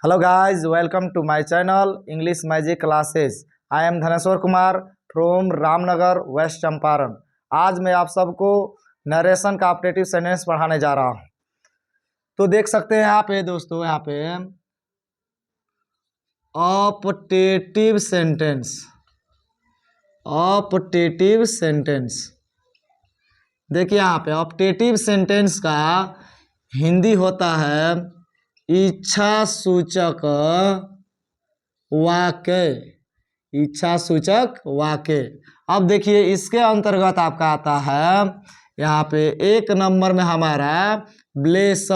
Hello guys, welcome to my channel English Magic Classes. I am Dhaneshwar Kumar from Ramnagar west Champaran. आज मैं आप सबको narration का ऑप्टेटिव सेंटेंस पढ़ाने जा रहा हूँ। तो देख सकते हैं यहाँ पे दोस्तों, यहाँ पे ऑप्टेटिव सेंटेंस, ऑप्टेटिव सेंटेंस देखिए यहाँ पे ऑप्टेटिव सेंटेंस का हिंदी होता है इच्छा सूचक वाक्य, इच्छा सूचक वाक्य। अब देखिए इसके अंतर्गत आपका आता है यहाँ पे एक नंबर में हमारा ब्लेस।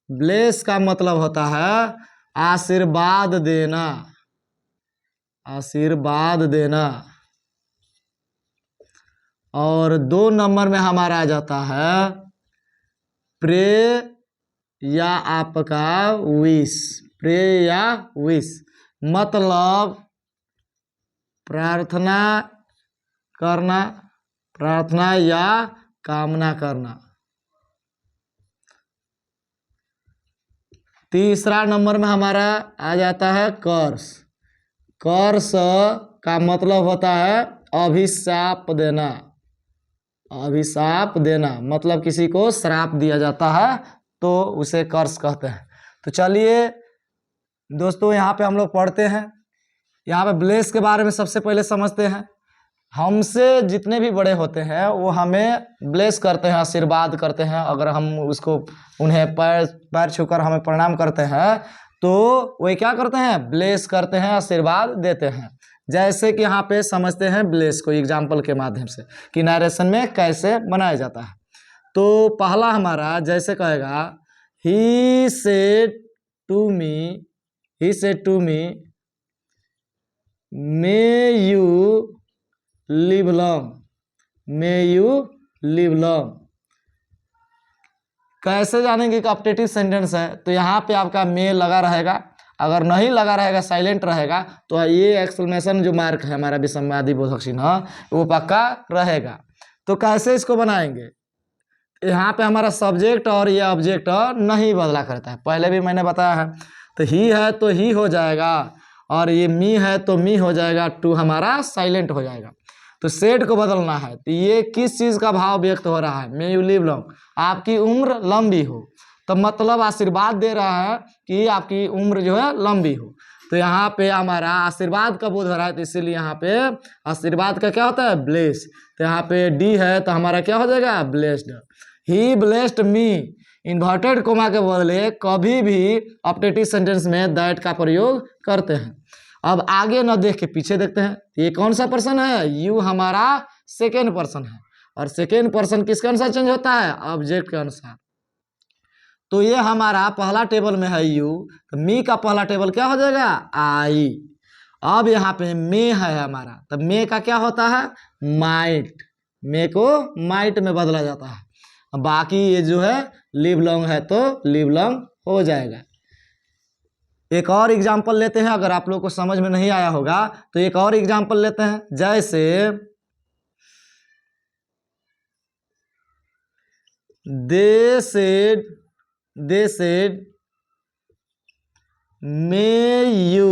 ब्लेस का मतलब होता है आशीर्वाद देना, आशीर्वाद देना। और दो नंबर में हमारा आ जाता है प्रे या आपका विश, प्रे या विश मतलब प्रार्थना करना, प्रार्थना या कामना करना। तीसरा नंबर में हमारा आ जाता है कर्स। कर्स का मतलब होता है अभिशाप देना, अभिशाप देना मतलब किसी को श्राप दिया जाता है तो उसे कर्स कहते हैं। तो चलिए दोस्तों यहाँ पे हम लोग पढ़ते हैं। यहाँ पे ब्लेस के बारे में सबसे पहले समझते हैं। हमसे जितने भी बड़े होते हैं वो हमें ब्लेस करते हैं, आशीर्वाद करते हैं। अगर हम उसको उन्हें पैर छूकर हमें प्रणाम करते हैं तो वे क्या करते हैं, ब्लेस करते हैं, आशीर्वाद देते हैं। जैसे कि यहाँ पे समझते हैं ब्लेस को एग्जाम्पल के माध्यम से कि नरेशन में कैसे बनाया जाता है। तो पहला हमारा जैसे कहेगा he said to me, he said to me may you live long, may you live long. कैसे जानेंगे कि ऑप्टेटिव सेंटेंस है? तो यहाँ पे आपका मे लगा रहेगा, अगर नहीं लगा रहेगा, साइलेंट रहेगा तो ये एक्सक्लेमेशन जो मार्क है हमारा विसंवादी बोधक चिन्ह वो पक्का रहेगा। तो कैसे इसको बनाएंगे? यहाँ पे हमारा सब्जेक्ट और ये ऑब्जेक्ट नहीं बदला करता है, पहले भी मैंने बताया है। तो ही है तो ही हो जाएगा और ये मी है तो मी हो जाएगा, टू हमारा साइलेंट हो जाएगा। तो सेड को बदलना है तो ये किस चीज़ का भाव व्यक्त हो रहा है? मे यू लिव लॉन्ग, आपकी उम्र लंबी हो। तो मतलब आशीर्वाद दे रहा है कि आपकी उम्र जो है लंबी हो। तो यहाँ पे हमारा आशीर्वाद का बोध हो रहा है तो इसीलिए यहाँ पे आशीर्वाद का क्या होता है, ब्लेस। तो यहाँ पे डी है तो हमारा क्या हो जाएगा, ब्लेस्ड। ही ब्लेस्ड मी, इन्वर्टेड कोमा के बदले कभी भी ऑप्टेटिव सेंटेंस में दैट का प्रयोग करते हैं। अब आगे न देख के पीछे देखते हैं। ये कौन सा पर्सन है? यू हमारा सेकेंड पर्सन है और सेकेंड पर्सन किसके अनुसार चेंज होता है? ऑब्जेक्ट के अनुसार। तो ये हमारा पहला टेबल में है यू, तो मी का पहला टेबल क्या हो जाएगा, आई। अब यहाँ पे मे है हमारा, तो मे का क्या होता है, माइट। मे को माइट में बदला जाता है। बाकी ये जो है लिव लॉन्ग है तो लिव लॉन्ग हो जाएगा। एक और एग्जाम्पल लेते हैं, अगर आप लोग को समझ में नहीं आया होगा तो एक और एग्जाम्पल लेते हैं। जैसे they said may you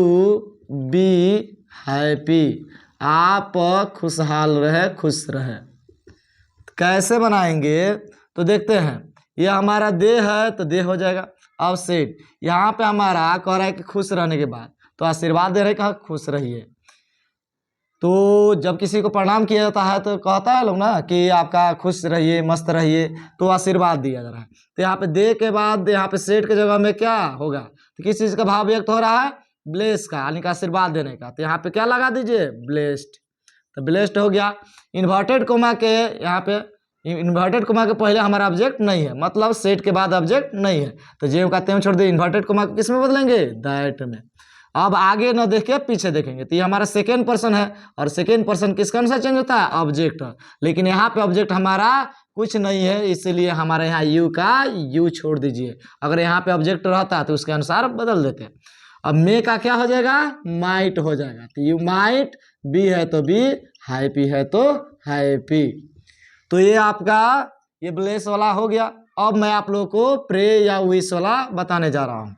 be happy, आप खुशहाल रहे, खुश रहे। कैसे बनाएंगे तो देखते हैं। ये हमारा दे है तो दे हो जाएगा। अब सेड यहाँ पे हमारा कह रहा है कि खुश रहने के बाद तो आशीर्वाद दे रहे, कहा खुश रहिए। तो जब किसी को प्रणाम किया जाता है तो कहता है लोग ना कि आपका खुश रहिए, मस्त रहिए, तो आशीर्वाद दिया जा रहा है। तो यहाँ पे दे के बाद यहाँ पे सेड के जगह में क्या होगा, तो किस चीज़ का भाव व्यक्त हो रहा है, ब्लेस का, यानी कि आशीर्वाद देने का। तो यहाँ पे क्या लगा दीजिए, ब्लेस्ड। तो ब्लेस्ड हो गया। इन्वर्टेड कोमा के यहाँ पे, इन्वर्टेड कोमा के पहले हमारा ऑब्जेक्ट नहीं है, मतलब सेट के बाद ऑब्जेक्ट नहीं है, तो जेब का तेम छोड़ दिए, इन्वर्टेड कोमा किस में बदलेंगे, दैट में। अब आगे न देख के पीछे देखेंगे तो ये हमारा सेकेंड पर्सन है और सेकेंड पर्सन किसके अनुसार चेंज होता है, ऑब्जेक्ट। लेकिन यहाँ पे ऑब्जेक्ट हमारा कुछ नहीं है, इसलिए हमारे यहाँ यू का यू छोड़ दीजिए। अगर यहाँ पे ऑब्जेक्ट रहता तो उसके अनुसार बदल देते। अब मे का क्या हो जाएगा, माइट हो जाएगा। तो यू माइट, बी है तो बी, हैप्पी है तो हैप्पी। तो ये आपका ये ब्लेस वाला हो गया। अब मैं आप लोगों को प्रे या विश वाला बताने जा रहा हूँ।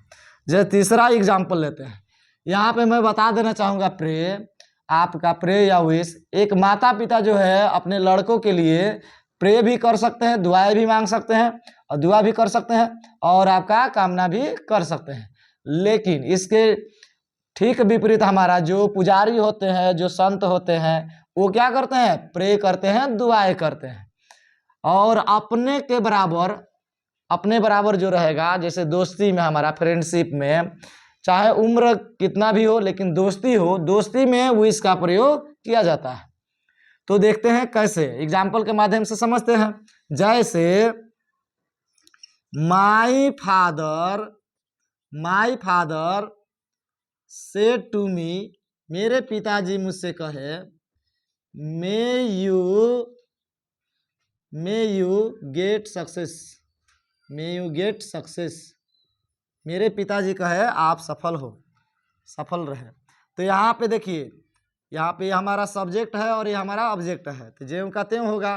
जैसे तीसरा एग्जाम्पल लेते हैं। यहाँ पे मैं बता देना चाहूँगा प्रे, आपका प्रे या विश, एक माता पिता जो है अपने लड़कों के लिए प्रे भी कर सकते हैं, दुआएं भी मांग सकते हैं और दुआ भी कर सकते हैं और आपका कामना भी कर सकते हैं। लेकिन इसके ठीक विपरीत हमारा जो पुजारी होते हैं, जो संत होते हैं, वो क्या करते हैं? प्रे करते हैं, दुआएं करते हैं। और अपने बराबर जो रहेगा, जैसे दोस्ती में, हमारा फ्रेंडशिप में, चाहे उम्र कितना भी हो लेकिन दोस्ती हो, दोस्ती में वो इसका प्रयोग किया जाता है। तो देखते हैं कैसे, एग्जाम्पल के माध्यम से समझते हैं। जैसे my father said to me, मेरे पिताजी मुझसे कहे, मे यू गेट सक्सेस, मेरे पिताजी कहे आप सफल रहे। तो यहाँ पे देखिए, यहाँ पे हमारा सब्जेक्ट है और ये हमारा ऑब्जेक्ट है, तो ज्यों का त्यों होगा।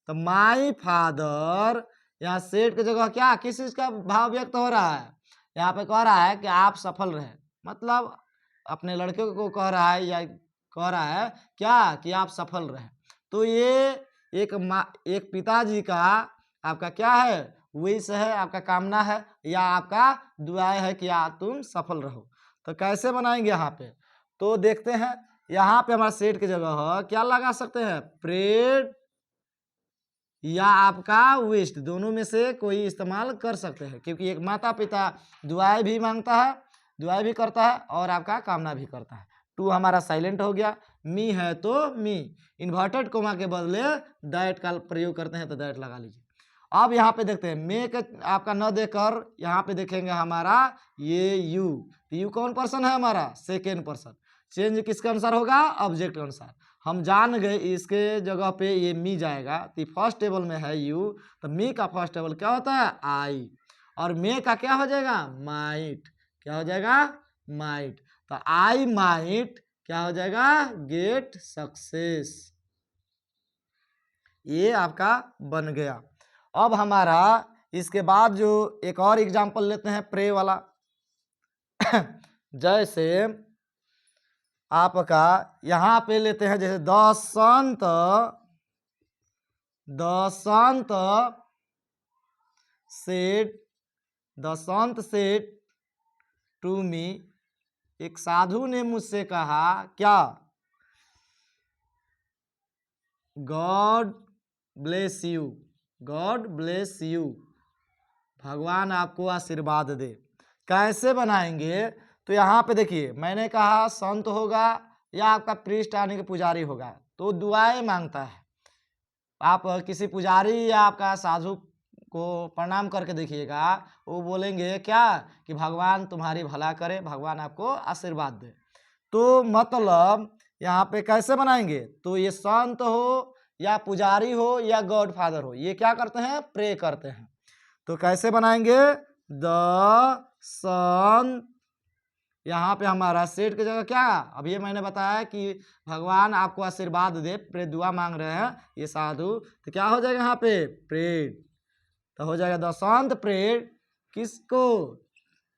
तो माई फादर, यहाँ सेड की जगह क्या, किस चीज का भाव व्यक्त हो रहा है? यहाँ पे कह रहा है कि आप सफल रहे, मतलब अपने लड़के को कह रहा है या कह रहा है क्या, कि आप सफल रहे। तो ये एक पिताजी का आपका क्या है, विश है, आपका कामना है या आपका दुआ है कि तुम सफल रहो। तो कैसे बनाएंगे यहाँ पे, तो देखते हैं। यहाँ पे हमारा सेट की जगह क्या लगा सकते हैं, प्रेड या आपका विश, दोनों में से कोई इस्तेमाल कर सकते हैं, क्योंकि एक माता पिता दुआएं भी मांगता है, दुआएं भी करता है और आपका कामना भी करता है। टू हमारा साइलेंट हो गया, मी है तो मी, इन्वर्टेड कोमा के बदले दैट का प्रयोग करते हैं तो दैट लगा लीजिए। अब यहाँ पे देखते हैं, मे के आपका न देकर यहाँ पे देखेंगे हमारा ये यू कौन पर्सन है हमारा, सेकेंड पर्सन। चेंज किसके अनुसार होगा, ऑब्जेक्ट के अनुसार। हम जान गए इसके जगह पे ये मी जाएगा, तो फर्स्ट टेबल में है यू, तो मी का फर्स्ट टेबल क्या होता है, आई, और मे का क्या हो जाएगा, माइट, क्या हो जाएगा, माइट। तो आई माइट क्या हो जाएगा, गेट सक्सेस, ये आपका बन गया। अब हमारा इसके बाद जो एक और एग्जाम्पल लेते हैं प्रे वाला। जैसे आपका यहाँ पे लेते हैं, जैसे द संत सेड टू मी, एक साधु ने मुझसे कहा क्या, गॉड ब्लेस यू, भगवान आपको आशीर्वाद दे। कैसे बनाएंगे, तो यहाँ पे देखिए, मैंने कहा संत होगा या आपका प्रीस्ट यानी कि पुजारी होगा, तो दुआएं मांगता है। आप किसी पुजारी या आपका साधु को प्रणाम करके देखिएगा, वो बोलेंगे क्या, कि भगवान तुम्हारी भला करे, भगवान आपको आशीर्वाद दे। तो मतलब यहाँ पे कैसे बनाएंगे, तो ये संत हो या पुजारी हो या गॉड फादर हो, ये क्या करते हैं, प्रे करते हैं। तो कैसे बनाएंगे, द सन, यहाँ पे हमारा सेट की जगह क्या, अब ये मैंने बताया कि भगवान आपको आशीर्वाद दे, प्रे दुआ मांग रहे हैं ये साधु, तो क्या हो जाएगा यहाँ पे, प्रेड, तो हो जाएगा द संत प्रेड किसको,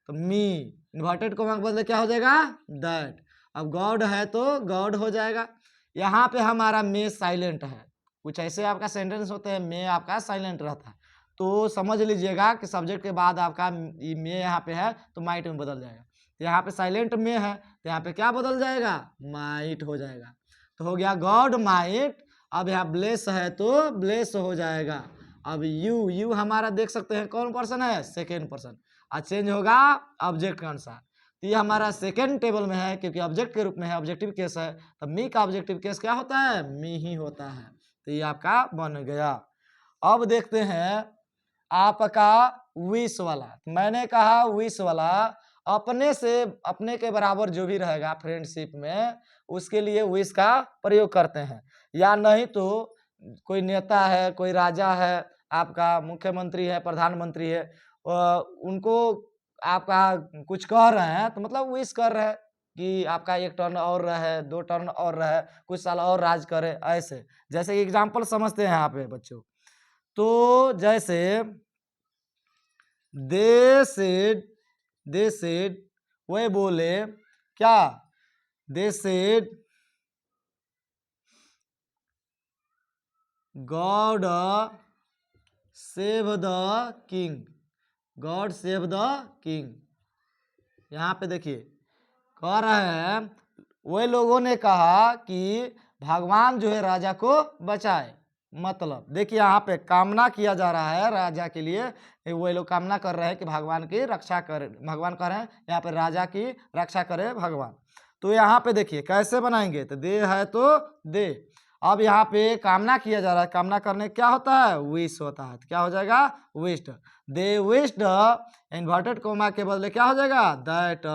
तो मी, इन्वर्टेड कोमा के बदले क्या हो जाएगा, दैट। अब गॉड है तो गॉड हो जाएगा। यहाँ पे हमारा मे साइलेंट है, कुछ ऐसे आपका सेंटेंस होते हैं मे आपका साइलेंट रहता है, तो समझ लीजिएगा कि सब्जेक्ट के बाद आपका मे यहाँ पे है तो माइट में बदल जाएगा। तो यहाँ पे साइलेंट में है तो यहाँ पे क्या बदल जाएगा, माइट हो जाएगा। तो हो गया गॉड माइट। अब यहाँ ब्लेस है तो ब्लेस हो जाएगा। अब यू हमारा देख सकते हैं कौन पर्सन है, सेकेंड पर्सन, और चेंज होगा ऑब्जेक्ट के अनुसार। तो ये हमारा सेकेंड टेबल में है क्योंकि ऑब्जेक्ट के रूप में है, ऑब्जेक्टिव केस है, तो मी का ऑब्जेक्टिव केस क्या होता है, मी ही होता है। तो ये आपका बन गया। अब देखते हैं आपका विश वाला। मैंने कहा विश वाला अपने के बराबर जो भी रहेगा फ्रेंडशिप में, उसके लिए विश का प्रयोग करते हैं। या नहीं तो कोई नेता है, कोई राजा है, आपका मुख्यमंत्री है, प्रधानमंत्री है, उनको आपका कुछ कह रहे हैं तो मतलब विश कर रहे हैं कि आपका एक टर्न और रहे, 2 टर्न और रहे, कुछ साल और राज करे, ऐसे। जैसे एग्जाम्पल समझते हैं यहाँ पे बच्चों, तो जैसे दे सेड दे सेड, वे बोले क्या, they said God save the king, God save the king. यहाँ पे देखिए कह रहे हैं वे लोगों ने कहा कि भगवान जो है राजा को बचाए। मतलब देखिए यहाँ पे कामना किया जा रहा है राजा के लिए, वे लोग कामना कर रहे हैं कि भगवान की रक्षा करे, भगवान कह रहे हैं यहाँ पे राजा की रक्षा करे भगवान। तो यहाँ पे देखिए कैसे बनाएंगे, तो दे है तो दे, अब यहाँ पे कामना किया जा रहा है, कामना करने क्या होता है, विश होता है, तो क्या हो जाएगा, विश्ड, दे विश्ड, इन्वर्टेड कोमा के बदले क्या हो जाएगा, दैट,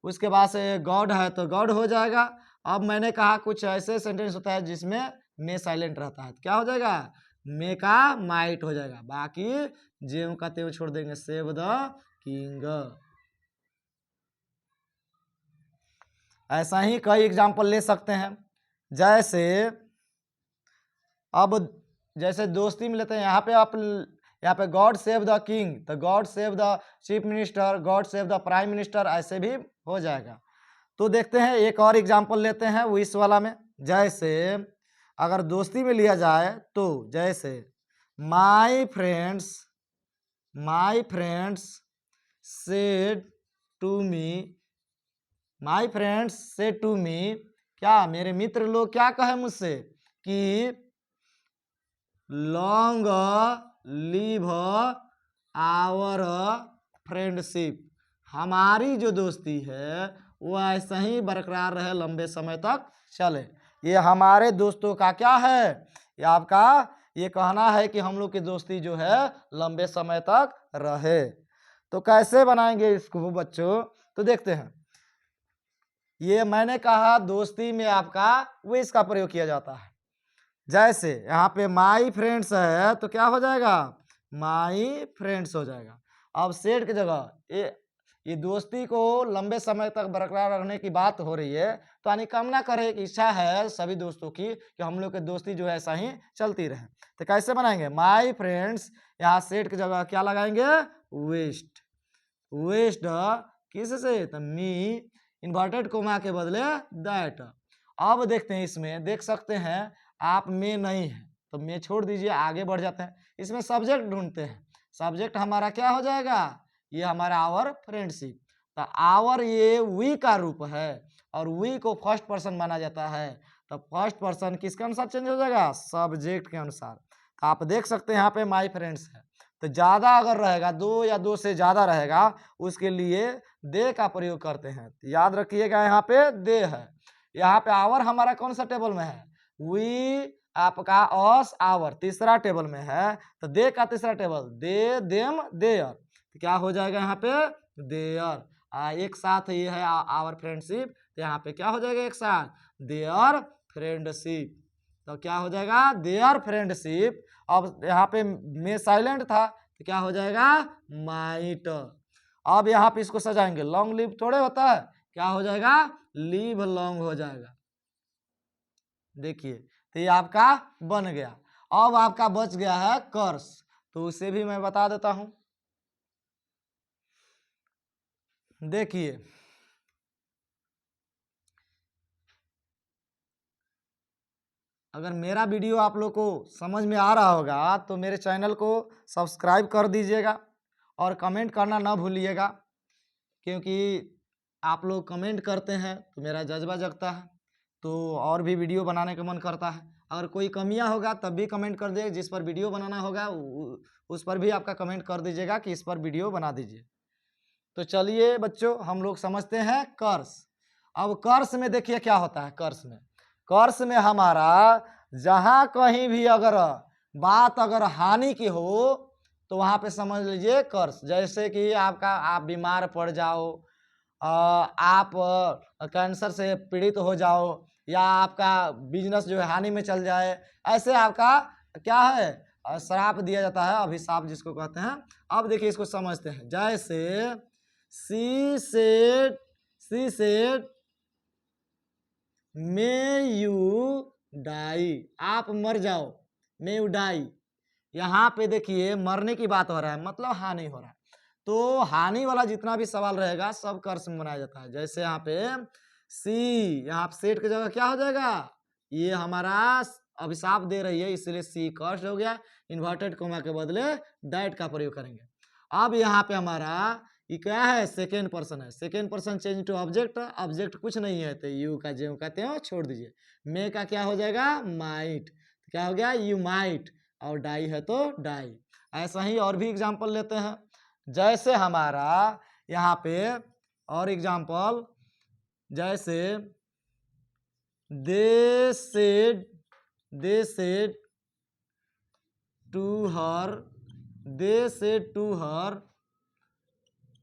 उसके बाद से गॉड है तो गॉड हो जाएगा। अब मैंने कहा कुछ ऐसे सेंटेंस होता है जिसमें मे साइलेंट रहता है, तो क्या हो जाएगा, मे का माइट हो जाएगा, बाकी ज्यों का त्यों छोड़ देंगे, सेव द किंग। ऐसा ही कई एग्जाम्पल ले सकते हैं, जैसे अब जैसे दोस्ती में लेते हैं, यहाँ पे आप यहाँ पे गॉड सेव द किंग, तो God save the chief minister, God save the prime minister, ऐसे भी हो जाएगा। तो देखते हैं एक और एग्जाम्पल लेते हैं विश वाला में, जैसे अगर दोस्ती में लिया जाए तो जैसे my friends said to me, my friends said to me, क्या मेरे मित्र लोग क्या कहे मुझसे कि लॉन्ग लिव आवर फ्रेंडशिप, हमारी जो दोस्ती है वो ऐसा ही बरकरार रहे, लंबे समय तक चले। ये हमारे दोस्तों का क्या है, ये आपका ये कहना है कि हम लोग की दोस्ती जो है लंबे समय तक रहे। तो कैसे बनाएंगे इसको बच्चों, तो देखते हैं। ये मैंने कहा दोस्ती में आपका विश का प्रयोग किया जाता है, जैसे यहाँ पे माई फ्रेंड्स है तो क्या हो जाएगा, माई फ्रेंड्स हो जाएगा। अब सेड की जगह ये दोस्ती को लंबे समय तक बरकरार रखने की बात हो रही है, तो यानी कामना करे की इच्छा है सभी दोस्तों की कि हम लोग की दोस्ती जो है ऐसा ही चलती रहे। तो कैसे बनाएंगे, माई फ्रेंड्स, यहाँ सेड की जगह क्या लगाएंगे, विश्ड, विश्ड किससे, तो मी, इन्वर्टेड कोमा के बदले दैट। अब देखते हैं, इसमें देख सकते हैं आप में नहीं है तो में छोड़ दीजिए, आगे बढ़ जाते हैं। इसमें सब्जेक्ट ढूंढते हैं, सब्जेक्ट हमारा क्या हो जाएगा, ये हमारा आवर फ्रेंडशिप, तो आवर ये वी का रूप है और वी को फर्स्ट पर्सन माना जाता है, तो फर्स्ट पर्सन किसके अनुसार चेंज हो जाएगा, सब्जेक्ट के अनुसार। तो आप देख सकते हैं यहाँ पे माई फ्रेंड्स है, तो ज्यादा अगर रहेगा, दो या दो से ज्यादा रहेगा, उसके लिए दे का प्रयोग करते हैं। तो याद रखिएगा यहाँ पे दे है। यहाँ पे आवर हमारा कौन सा टेबल में है, वी आपका अस आवर तीसरा टेबल में है, तो दे का तीसरा टेबल दे देम देयर, तो क्या हो जाएगा यहाँ पे देयर, एक साथ ये है आवर फ्रेंडशिप, तो यहाँ पे क्या हो जाएगा एक साथ देयर फ्रेंडशिप, तो क्या हो जाएगा देयर फ्रेंडशिप। अब यहाँ पे में साइलेंट था तो क्या हो जाएगा माइट। अब यहाँ पे इसको सजाएंगे, लॉन्ग लिव थोड़े होता है, क्या हो जाएगा लिव लॉन्ग हो जाएगा। देखिए तो ये आपका बन गया। अब आपका बच गया है कर्स, तो उसे भी मैं बता देता हूं। देखिए अगर मेरा वीडियो आप लोग को समझ में आ रहा होगा तो मेरे चैनल को सब्सक्राइब कर दीजिएगा और कमेंट करना ना भूलिएगा, क्योंकि आप लोग कमेंट करते हैं तो मेरा जज्बा जगता है, तो और भी वीडियो बनाने का मन करता है। अगर कोई कमियां होगा तब भी कमेंट कर दीजिए, जिस पर वीडियो बनाना होगा उस पर भी आपका कमेंट कर दीजिएगा कि इस पर वीडियो बना दीजिए। तो चलिए बच्चों हम लोग समझते हैं कर्स। अब कर्स में देखिए क्या होता है, कर्स में हमारा जहां कहीं भी अगर बात अगर हानि की हो तो वहां पे समझ लीजिए कर्स। जैसे कि आप बीमार पड़ जाओ, आप कैंसर से पीड़ित हो जाओ, या आपका बिजनेस जो है हानि में चल जाए, ऐसे आपका क्या है श्राप दिया जाता है, अभिशाप जिसको कहते हैं। अब देखिए इसको समझते हैं, जैसे she said may you die, आप मर जाओ, मे यू डाई। यहाँ पे देखिए मरने की बात हो रहा है, मतलब हानि हो रहा है, तो हानि वाला जितना भी सवाल रहेगा सब कर्स में बनाया जाता है। जैसे यहाँ पे सी, यहाँ सेट की जगह क्या हो जाएगा, ये हमारा अभिशाप दे रही है इसलिए सी कर्स हो गया, इन्वर्टेड कोमा के बदले दैट का प्रयोग करेंगे। अब यहाँ पे हमारा ये क्या है, सेकेंड पर्सन है, second person change to object, object कुछ नहीं है तो यू का जो कहते हैं छोड़ दीजिए, मे का क्या हो जाएगा माइट, तो क्या हो गया यू माइट, और डाई है तो डाई। ऐसा ही और भी एग्जाम्पल लेते हैं। जैसे हमारा यहाँ पे और एग्जाम्पल, जैसे they said to her, they said to her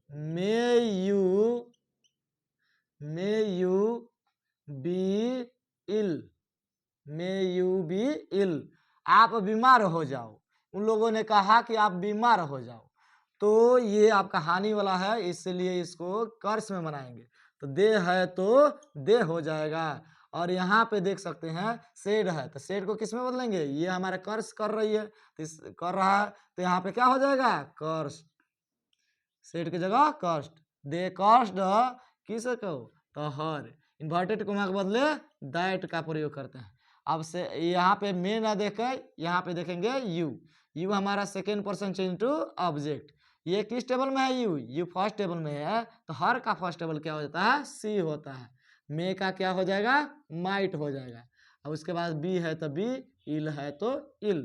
may you be ill, may you be ill, आप बीमार हो जाओ, उन लोगों ने कहा कि आप बीमार हो जाओ, तो ये आपका हानि वाला है इसलिए इसको कर्स में बनाएंगे, तो दे है तो दे हो जाएगा। और यहाँ पे देख सकते हैं सेड है तो सेड को किस में बदलेंगे, ये हमारा कर्स कर रही है तो कर रहा है तो यहाँ पे क्या हो जाएगा कर्स, सेड की जगह कस्ट, दे कस्ट किस को तो हर, इन्वर्टेड कोमा के बदले दैट का प्रयोग करते हैं। अब से यहाँ पे मे ना देखें, यहाँ पे देखेंगे यू हमारा second person change to object, ये किस टेबल में है यू फर्स्ट टेबल में है, तो हर का फर्स्ट टेबल क्या हो जाता है सी होता है, मे का क्या हो जाएगा माइट हो जाएगा, अब उसके बाद बी है तो बी, इल है तो इल,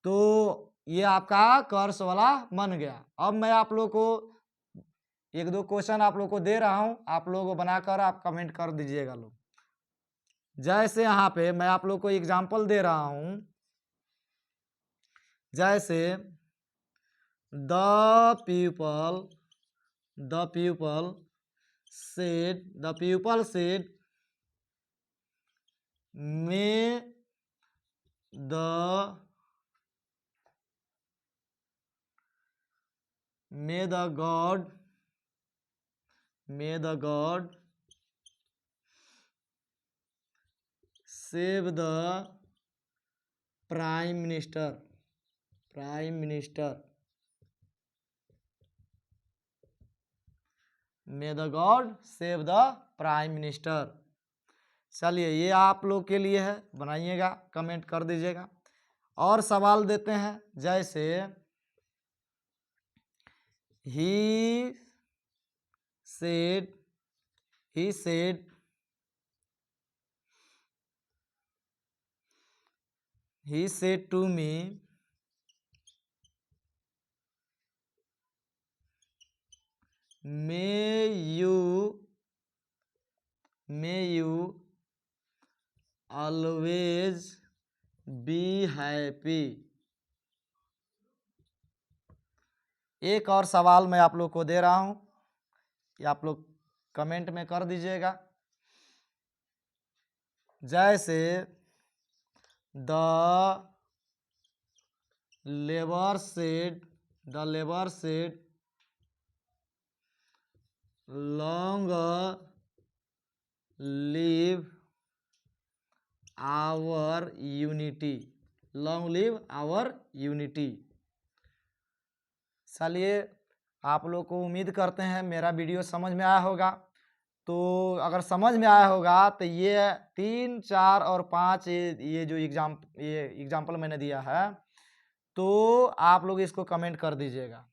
तो ये आपका कर्स वाला बन गया। अब मैं आप लोग को एक दो क्वेश्चन आप लोग को दे रहा हूं, आप लोग बनाकर आप कमेंट कर दीजिएगा लोग। जैसे यहाँ पे मैं आप लोग को एग्जांपल दे रहा हूं, जैसे the people said may the God save the prime minister, may the God save the prime minister. चलिए ये आप लोग के लिए है, बनाइएगा कमेंट कर दीजिएगा। और सवाल देते हैं, जैसे he said to me may you always be happy। एक और सवाल मैं आप लोग को दे रहा हूं, ये आप लोग कमेंट में कर दीजिएगा। जैसे the labour said long live our unity. चलिए आप लोग को उम्मीद करते हैं मेरा वीडियो समझ में आया होगा, तो अगर समझ में आया होगा तो ये 3, 4 और 5 ये जो एग्जाम्पल मैंने दिया है तो आप लोग इसको कमेंट कर दीजिएगा।